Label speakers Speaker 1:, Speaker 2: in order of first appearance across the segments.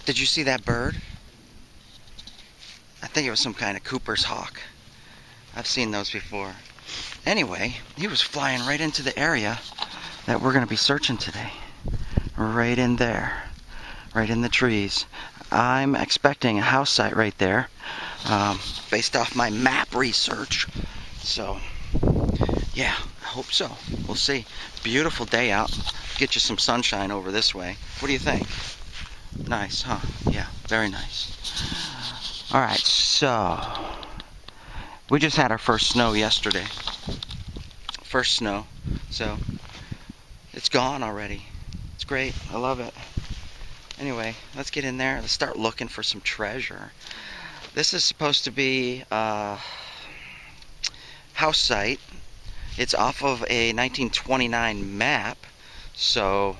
Speaker 1: Did you see that bird? I think it was some kind of Cooper's hawk. I've seen those before. Anyway, he was flying right into the area that we're going to be searching today. Right in there. Right in the trees. I'm expecting a house site right there, based off my map research. So, yeah, I hope so. We'll see. Beautiful day out. Get you some sunshine over this way. What do you think? Nice, huh? Yeah, very nice. Alright, so we just had our first snow yesterday. First snow. So it's gone already. It's great. I love it. Anyway, let's get in there. Let's start looking for some treasure. This is supposed to be a house site. It's off of a 1929 map. So,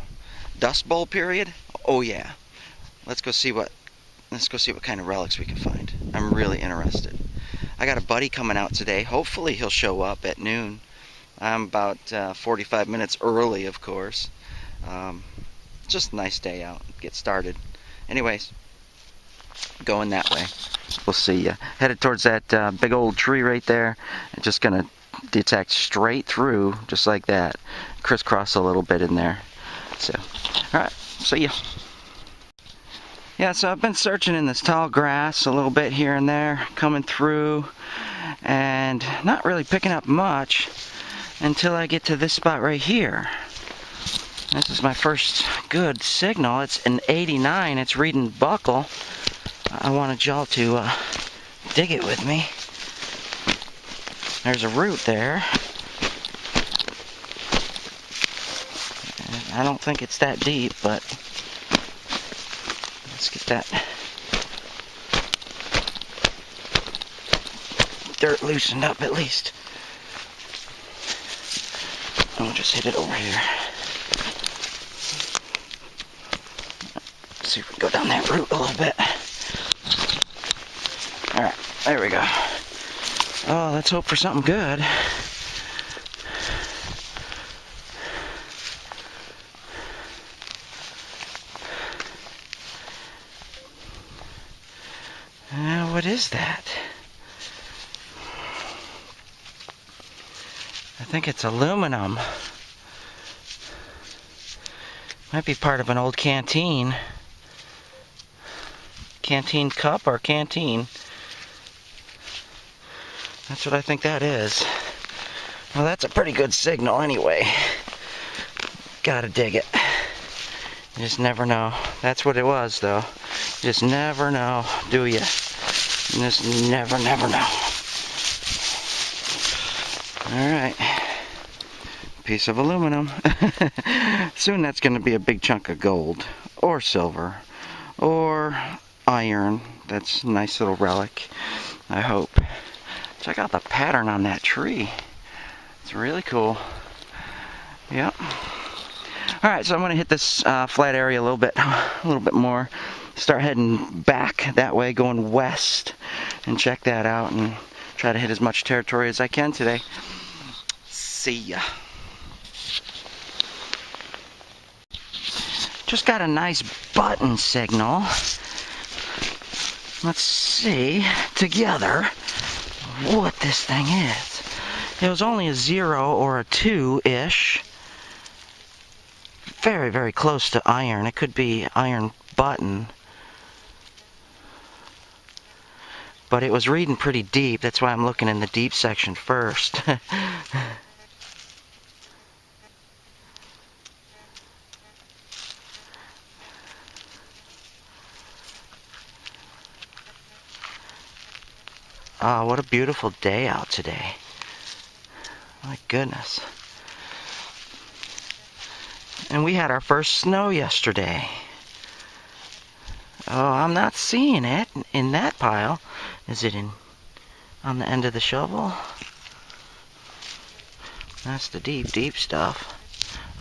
Speaker 1: Dust Bowl period? Oh yeah. Let's go see what kind of relics we can find. I'm really interested. I got a buddy coming out today. Hopefully he'll show up at noon. I'm about 45 minutes early, of course. Just a nice day out. Get started. Anyways, going that way. We'll see ya. Headed towards that big old tree right there. And just gonna detect straight through, just like that. Crisscross a little bit in there. So, alright, see ya. Yeah, so I've been searching in this tall grass a little bit here and there, coming through, and not really picking up much until I get to this spot right here. This is my first good signal. It's an 89, it's reading buckle. I wanted y'all to dig it with me. There's a root there. I don't think it's that deep, but let's get that dirt loosened up at least. And we'll just hit it over here. Let's see if we can go down that root a little bit. Alright, there we go. Oh, let's hope for something good. What is that? I think it's aluminum. Might be part of an old canteen. Canteen cup or canteen. That's what I think that is. Well, that's a pretty good signal anyway. Gotta dig it. You just never know. That's what it was, though. You just never know, do you? You just never know. Alright. Piece of aluminum. Soon that's going to be a big chunk of gold. Or silver. Or iron. That's a nice little relic. I hope. Check out the pattern on that tree. It's really cool. Yep. Alright, so I'm going to hit this flat area a little bit more. Start heading back that way, going west, and check that out and try to hit as much territory as I can today. See ya. Just got a nice button signal. Let's see together what this thing is. It was only a 0 or a 2-ish. Very, very close to iron. It could be iron button. But it was reading pretty deep. That's why I'm looking in the deep section first. Oh, what a beautiful day out today. My goodness. And we had our first snow yesterday. Oh, I'm not seeing it in that pile. Is it on the end of the shovel? That's the deep, deep stuff.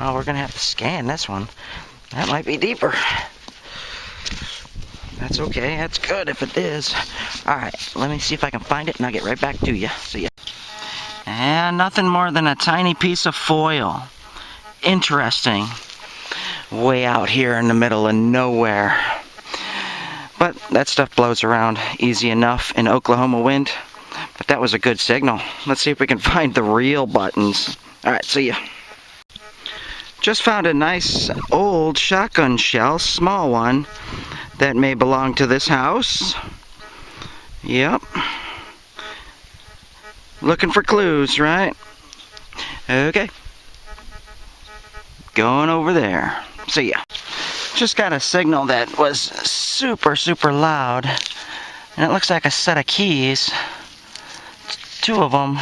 Speaker 1: Oh, we're going to have to scan this one. That might be deeper. That's okay. That's good if it is. Alright, let me see if I can find it and I'll get right back to you. See ya. And nothing more than a tiny piece of foil. Interesting. Way out here in the middle of nowhere. But that stuff blows around easy enough in Oklahoma wind. But that was a good signal. Let's see if we can find the real buttons. Alright, see ya. Just found a nice old shotgun shell, small one, that may belong to this house. Yep. Looking for clues, right? Okay. Going over there. See ya. Just got a signal that was super, super loud. And it looks like a set of keys. Two of them.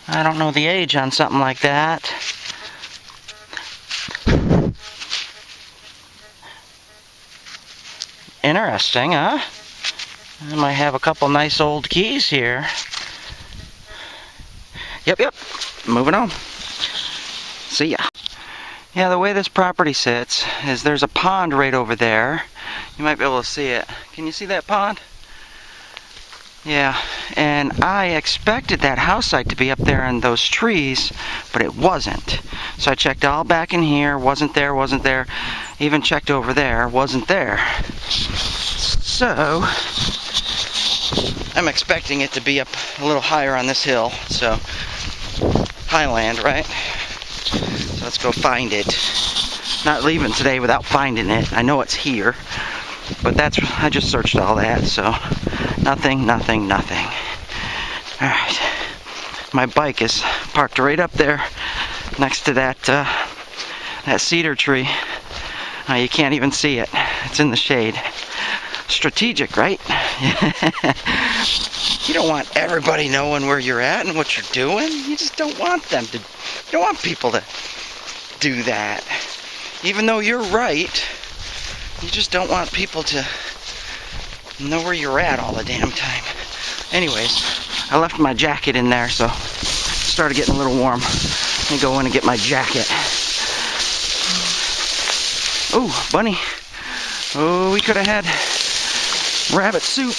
Speaker 1: I don't know the age on something like that. Interesting, huh? I might have a couple nice old keys here. Yep. Moving on. See ya. Yeah, the way this property sits is there's a pond right over there. You might be able to see it. Can you see that pond? Yeah, and I expected that house site to be up there in those trees, but it wasn't. So I checked all back in here, wasn't there. Even checked over there, wasn't there. So, I'm expecting it to be up a little higher on this hill, so, highland, right? So let's go find it. Not leaving today without finding it. I know it's here. But I just searched all that, so nothing. Alright. My bike is parked right up there next to that cedar tree. You can't even see it. It's in the shade. Strategic, right? You don't want everybody knowing where you're at and what you're doing. You just don't want them to. You don't want people to do that. Even though you're right. You just don't want people to know where you're at all the damn time. Anyways, I left my jacket in there, so it started getting a little warm. Let me go in and get my jacket. Oh, bunny. Oh, we could have had rabbit soup.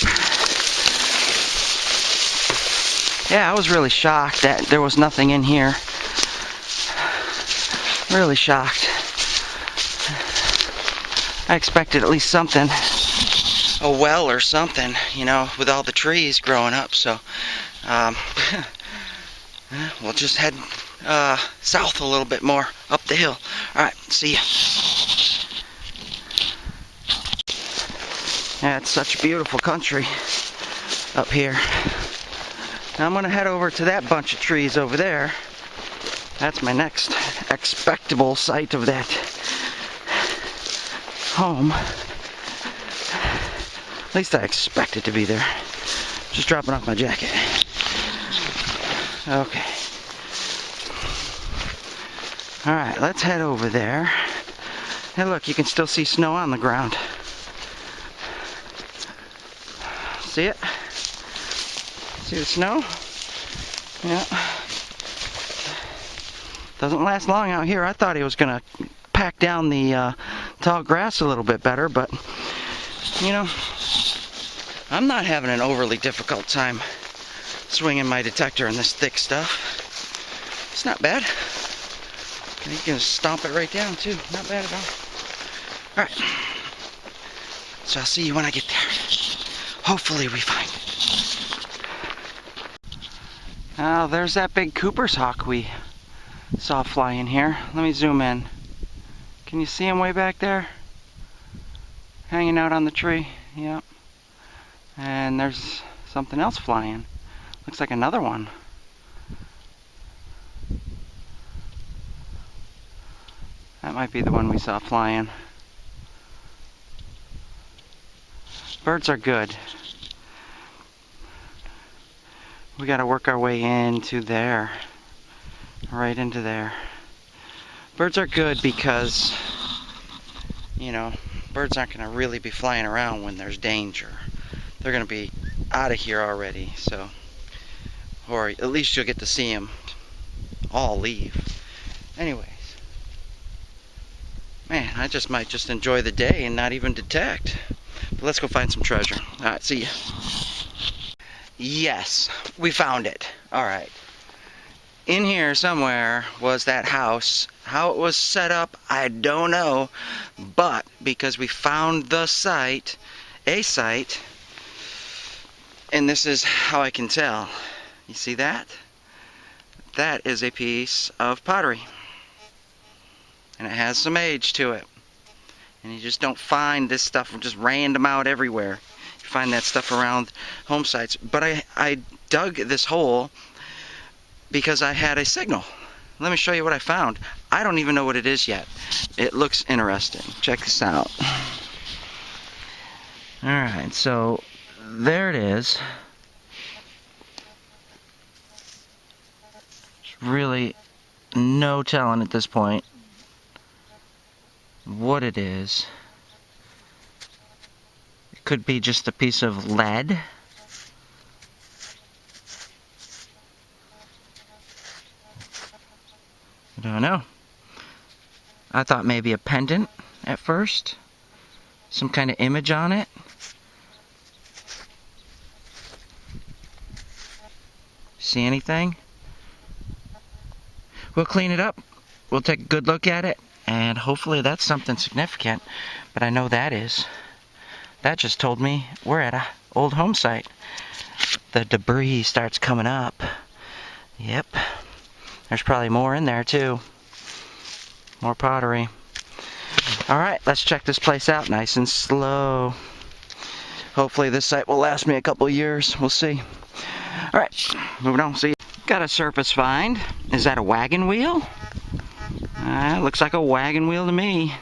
Speaker 1: Yeah, I was really shocked that there was nothing in here. Really shocked. I expected at least something, a well or something, you know, with all the trees growing up. So, we'll just head south a little bit more, up the hill. All right, see ya. Yeah, it's such a beautiful country up here. Now I'm gonna head over to that bunch of trees over there. That's my next expectable site of that home. At least I expect it to be there. Just dropping off my jacket. Okay. Alright, let's head over there. Hey look, you can still see snow on the ground. See it? See the snow? Yeah. Doesn't last long out here. I thought he was gonna pack down the tall grass a little bit better, but you know, I'm not having an overly difficult time swinging my detector in this thick stuff. It's not bad. You can stomp it right down too. Not bad at all. Alright. So I'll see you when I get there. Hopefully we find it. Now there's that big Cooper's hawk we saw fly in here. Let me zoom in. Can you see him way back there? Hanging out on the tree. Yep. And there's something else flying. Looks like another one. That might be the one we saw flying. Birds are good. We gotta work our way into there. Right into there. Birds are good because, you know, birds aren't going to really be flying around when there's danger. They're going to be out of here already, so, or at least you'll get to see them all leave. Anyways, man, I just might just enjoy the day and not even detect. But let's go find some treasure. Alright, see ya. Yes, we found it. Alright. In here somewhere was that house. How it was set up, I don't know. But because we found the site, a site, and this is how I can tell. You see that? That is a piece of pottery. And it has some age to it. And you just don't find this stuff just random out everywhere. You find that stuff around home sites. But I dug this hole because I had a signal. Let me show you what I found. I don't even know what it is yet. It looks interesting. Check this out. Alright, so there it is. There's really no telling at this point what it is. It could be just a piece of lead. I don't know. I thought maybe a pendant at first. Some kind of image on it. See anything? We'll clean it up. We'll take a good look at it. And hopefully that's something significant. But I know that is. That just told me we're at an old home site. The debris starts coming up. Yep. There's probably more in there too. More pottery. Alright, let's check this place out nice and slow. Hopefully this site will last me a couple years. We'll see. Alright, moving on. See. Got a surface find. Is that a wagon wheel? Looks like a wagon wheel to me.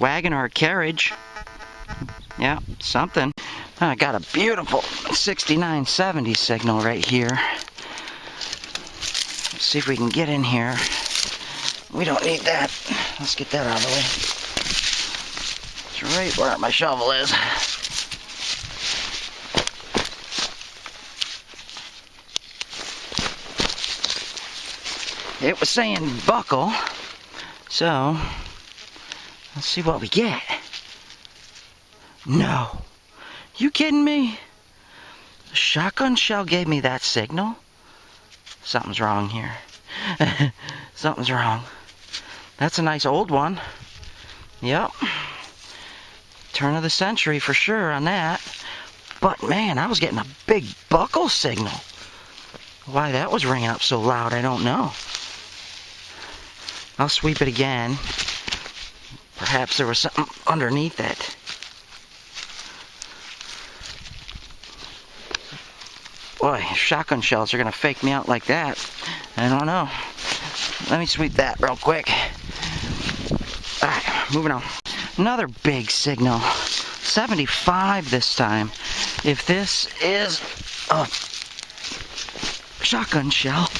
Speaker 1: Wagon or a carriage. Yeah, something. I got a beautiful 6970 signal right here. Let's see if we can get in here. We don't need that. Let's get that out of the way. It's right where my shovel is. It was saying buckle. So, let's see what we get. No. You kidding me? The shotgun shell gave me that signal? Something's wrong here. Something's wrong. That's a nice old one. Yep. Turn of the century for sure on that. But man, I was getting a big buckle signal. Why that was ringing up so loud, I don't know. I'll sweep it again. Perhaps there was something underneath it. Boy, shotgun shells are going to fake me out like that. I don't know. Let me sweep that real quick. Alright, moving on. Another big signal. 75 this time. If this is a shotgun shell,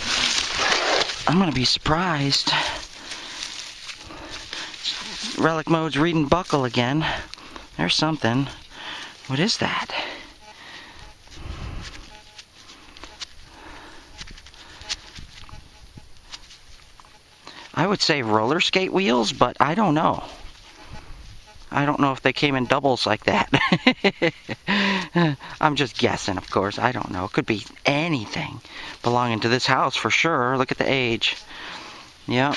Speaker 1: I'm going to be surprised. Relic mode's reading buckle again. There's something. What is that? I would say roller skate wheels, but I don't know. I don't know if they came in doubles like that. I'm just guessing, of course. I don't know. It could be anything belonging to this house for sure. Look at the age. Yep.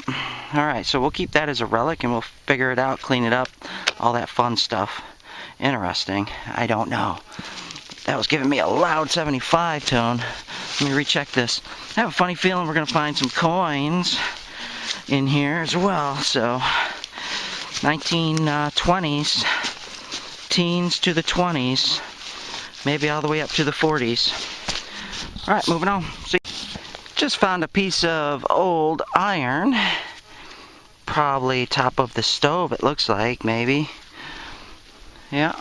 Speaker 1: Alright, so we'll keep that as a relic and we'll figure it out, clean it up, all that fun stuff. Interesting. I don't know. That was giving me a loud 75 tone. Let me recheck this. I have a funny feeling we're going to find some coins in here as well. So 1920s, teens to the 20s, maybe all the way up to the 40s. Alright, moving on. See, just found a piece of old iron, probably top of the stove it looks like, maybe. Yeah,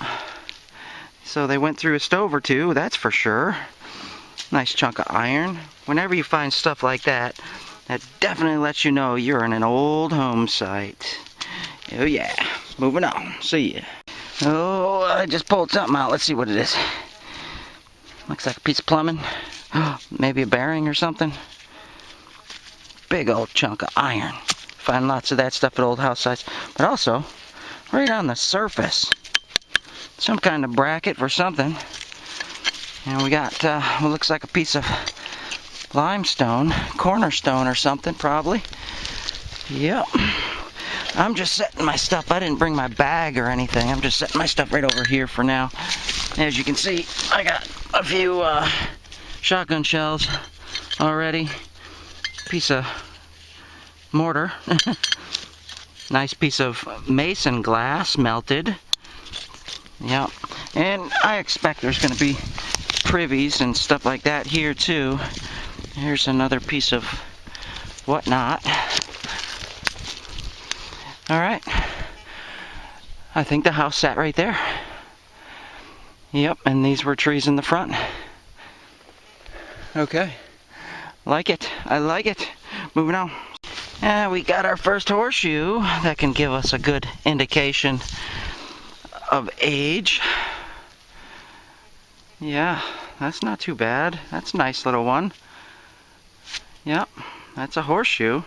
Speaker 1: so they went through a stove or two, that's for sure. Nice chunk of iron. Whenever you find stuff like that, that definitely lets you know you're in an old home site. Oh yeah, moving on. See ya. Oh, I just pulled something out. Let's see what it is. Looks like a piece of plumbing. Maybe a bearing or something. Big old chunk of iron. Find lots of that stuff at old house sites. But also, right on the surface, some kind of bracket for something. And we got what looks like a piece of limestone, cornerstone or something probably. Yep. I'm just setting my stuff. I didn't bring my bag or anything. I'm just setting my stuff right over here for now. As you can see, I got a few shotgun shells already. Piece of mortar. Nice piece of mason glass melted. Yep. And I expect there's going to be privies and stuff like that here too. Here's another piece of whatnot. Alright. I think the house sat right there. Yep, and these were trees in the front. Okay. Like it. I like it. Moving on. And we got our first horseshoe. That can give us a good indication of age. Yeah, that's not too bad. That's a nice little one. Yep, that's a horseshoe.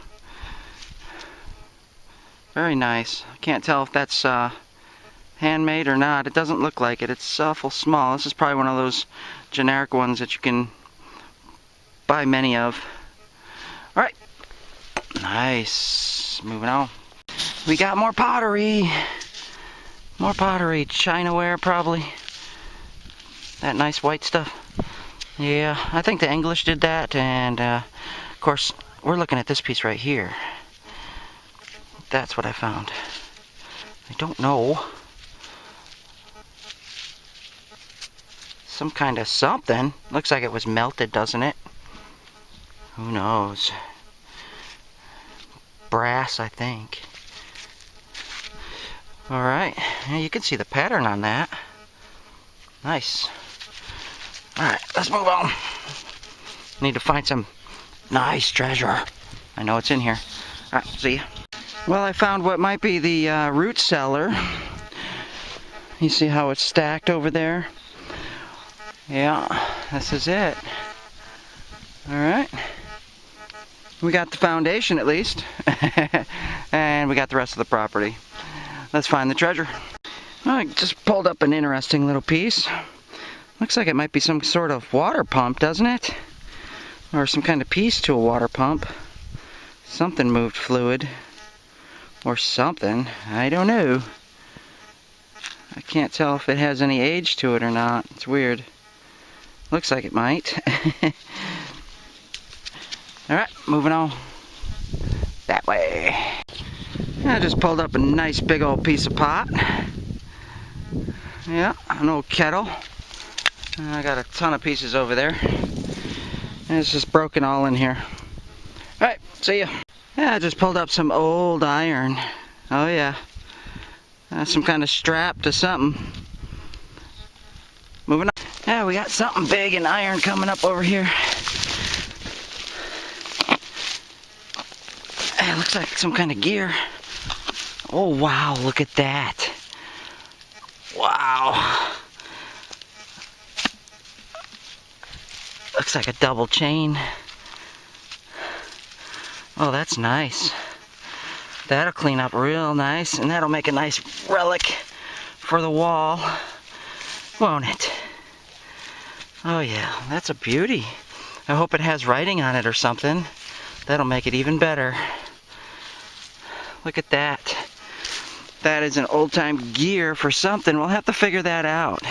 Speaker 1: Very nice. I can't tell if that's handmade or not. It doesn't look like it. It's awful small. This is probably one of those generic ones that you can buy many of. Alright. Nice. Moving on. We got more pottery. More pottery. Chinaware probably. That nice white stuff. Yeah, I think the English did that, and of course we're looking at this piece right here. That's what I found. I don't know. Some kind of something. Looks like it was melted, doesn't it? Who knows? Brass, I think. Alright, yeah, you can see the pattern on that. Nice. Alright, let's move on. Need to find some nice treasure. I know it's in here. Alright, see ya. Well, I found what might be the root cellar. You see how it's stacked over there? Yeah, this is it. Alright. We got the foundation at least. And we got the rest of the property. Let's find the treasure. Well, I just pulled up an interesting little piece. Looks like it might be some sort of water pump, doesn't it? Or some kind of piece to a water pump. Something moved fluid. Or something. I don't know. I can't tell if it has any age to it or not. It's weird. Looks like it might. Alright, moving on. That way. I just pulled up a nice big old piece of pot. Yeah, an old kettle. And I got a ton of pieces over there. And it's just broken all in here. Alright, see ya. Yeah, I just pulled up some old iron. Oh yeah. Some kind of strap to something. Moving on. Yeah, we got something big and iron coming up over here. It looks like some kind of gear. Oh wow, look at that. Wow. Looks like a double chain. Oh, that's nice. That'll clean up real nice, and that'll make a nice relic for the wall, won't it? Oh yeah, that's a beauty. I hope it has writing on it or something. That'll make it even better. Look at that. That is an old-time gear for something. We'll have to figure that out.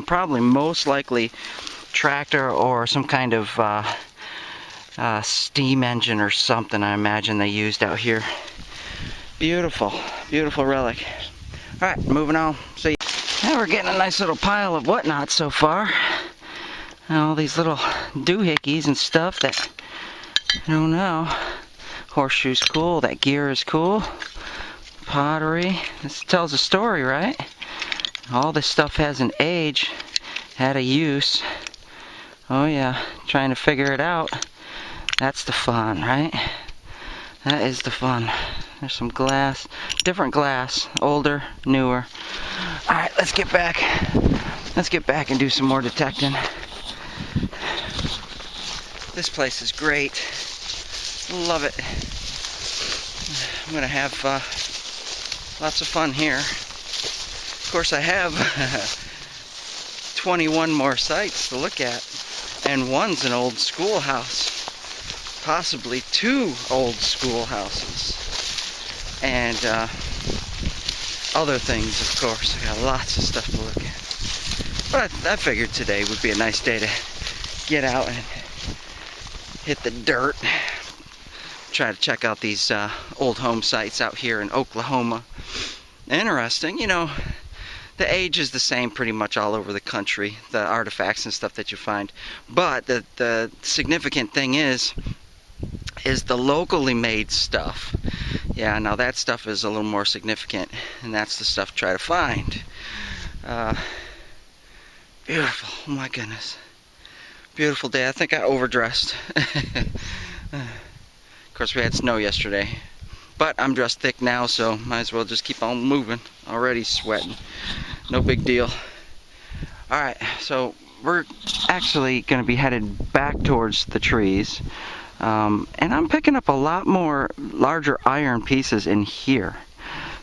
Speaker 1: Probably most likely tractor or some kind of steam engine or something, I imagine they used out here. Beautiful, beautiful relic. Alright, moving on. See, now we're getting a nice little pile of whatnot so far. All these little doohickeys and stuff that, I don't know. Horseshoe's cool, that gear is cool. Pottery, this tells a story, right? All this stuff has an age, had a use. Oh yeah, trying to figure it out. That's the fun, right? That is the fun. There's some glass, different glass, older, newer. Alright, let's get back. Let's get back and do some more detecting. This place is great. Love it. I'm gonna have lots of fun here. Of course, I have 21 more sites to look at, and one's an old schoolhouse. possibly 2 old schoolhouses. And other things, of course. I got lots of stuff to look at. But I figured today would be a nice day to get out and hit the dirt. Try to check out these old home sites out here in Oklahoma. Interesting, you know, the age is the same pretty much all over the country, the artifacts and stuff that you find. But the significant thing is the locally made stuff. Yeah, now that stuff is a little more significant, and that's the stuff to try to find. Beautiful, oh my goodness. Beautiful day. I think I overdressed. Of course, we had snow yesterday. But I'm dressed thick now, so might as well just keep on moving. Already sweating. No big deal. Alright, so we're actually going to be headed back towards the trees. And I'm picking up a lot more larger iron pieces in here.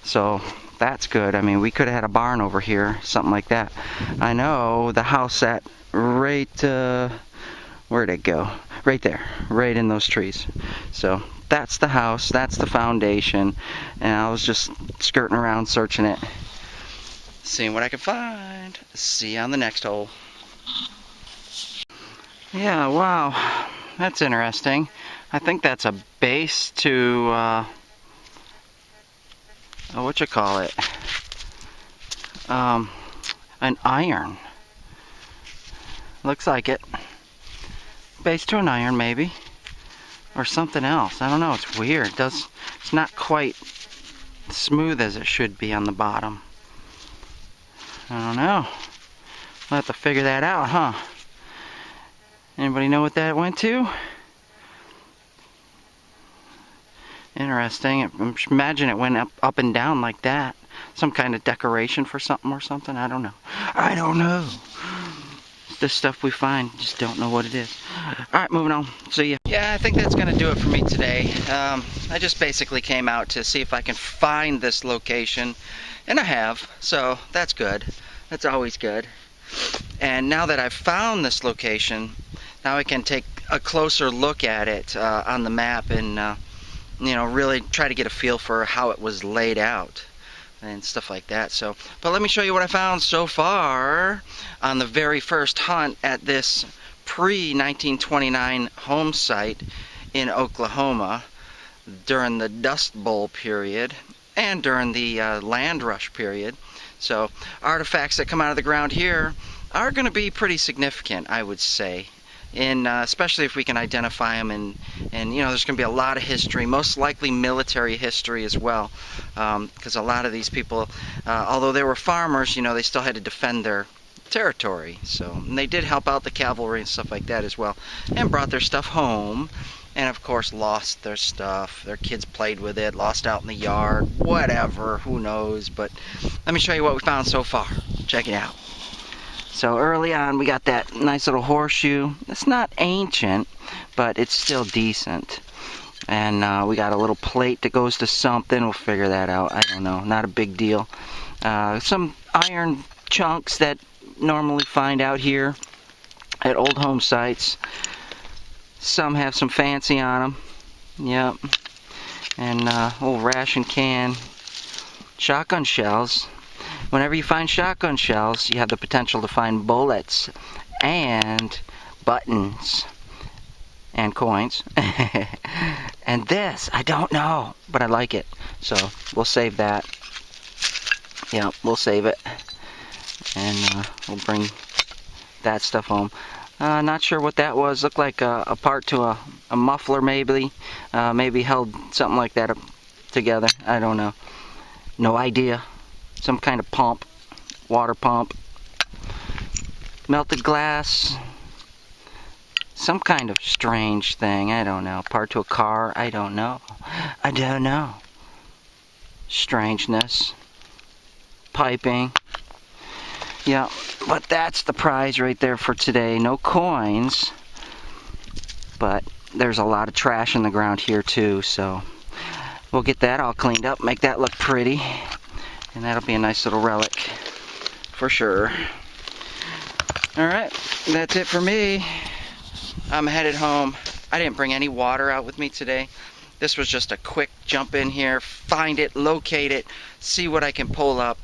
Speaker 1: So that's good. I mean, we could have had a barn over here, something like that. I know the house at right, where'd it go? Right there, right in those trees. So that's the house, that's the foundation, and I was just skirting around searching it, seeing what I could find. See you on the next hole. Yeah, wow, that's interesting. I think that's a base to, what you call it? An iron. Looks like it. Base to an iron, maybe. Or something else. I don't know, it's weird. It's not quite smooth as it should be on the bottom. I don't know. We'll have to figure that out, huh? Anybody know what that went to? Interesting. Imagine it went up and down like that. Some kind of decoration for something or something. I don't know. I don't know. The stuff we find, just don't know what it is. Alright, moving on. See ya. Yeah, I think that's going to do it for me today. I just basically came out to see if I can find this location, and I have, so that's good. That's always good. And now that I've found this location, now I can take a closer look at it on the map and you know, really try to get a feel for how it was laid out and stuff like that. So, but let me show you what I found so far on the very first hunt at this pre-1929 home site in Oklahoma during the Dust Bowl period and during the land rush period. So artifacts that come out of the ground here are going to be pretty significant, I would say. Especially if we can identify them, and you know, there's going to be a lot of history, most likely military history as well, because a lot of these people, although they were farmers, you know, they still had to defend their territory. So, and they did help out the cavalry and stuff like that as well, and brought their stuff home, and of course lost their stuff. Their kids played with it, lost out in the yard, whatever, who knows. But let me show you what we found so far. Check it out. So early on we got that nice little horseshoe. It's not ancient, but it's still decent. And we got a little plate that goes to something. We'll figure that out. I don't know. Not a big deal. Some iron chunks that normally find out here at old home sites. Some have some fancy on them. Yep. And little ration can. Shotgun shells. Whenever you find shotgun shells, you have the potential to find bullets and buttons and coins. And this, I don't know, but I like it. So we'll save that. Yeah, we'll save it. And we'll bring that stuff home. Not sure what that was. Looked like a part to a muffler maybe. Maybe held something like that together. I don't know. No idea. Some kind of pump, water pump, melted glass, some kind of strange thing, I don't know, part to a car, I don't know, strangeness, piping, yeah, but that's the prize right there for today. No coins, but there's a lot of trash in the ground here too, so we'll get that all cleaned up, make that look pretty. And that'll be a nice little relic for sure. Alright, that's it for me. I'm headed home. I didn't bring any water out with me today. This was just a quick jump in here, find it, locate it, see what I can pull up,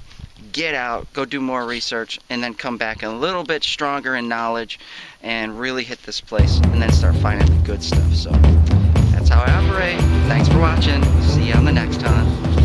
Speaker 1: get out, go do more research, and then come back a little bit stronger in knowledge and really hit this place and then start finding the good stuff. So that's how I operate. Thanks for watching. See you on the next time.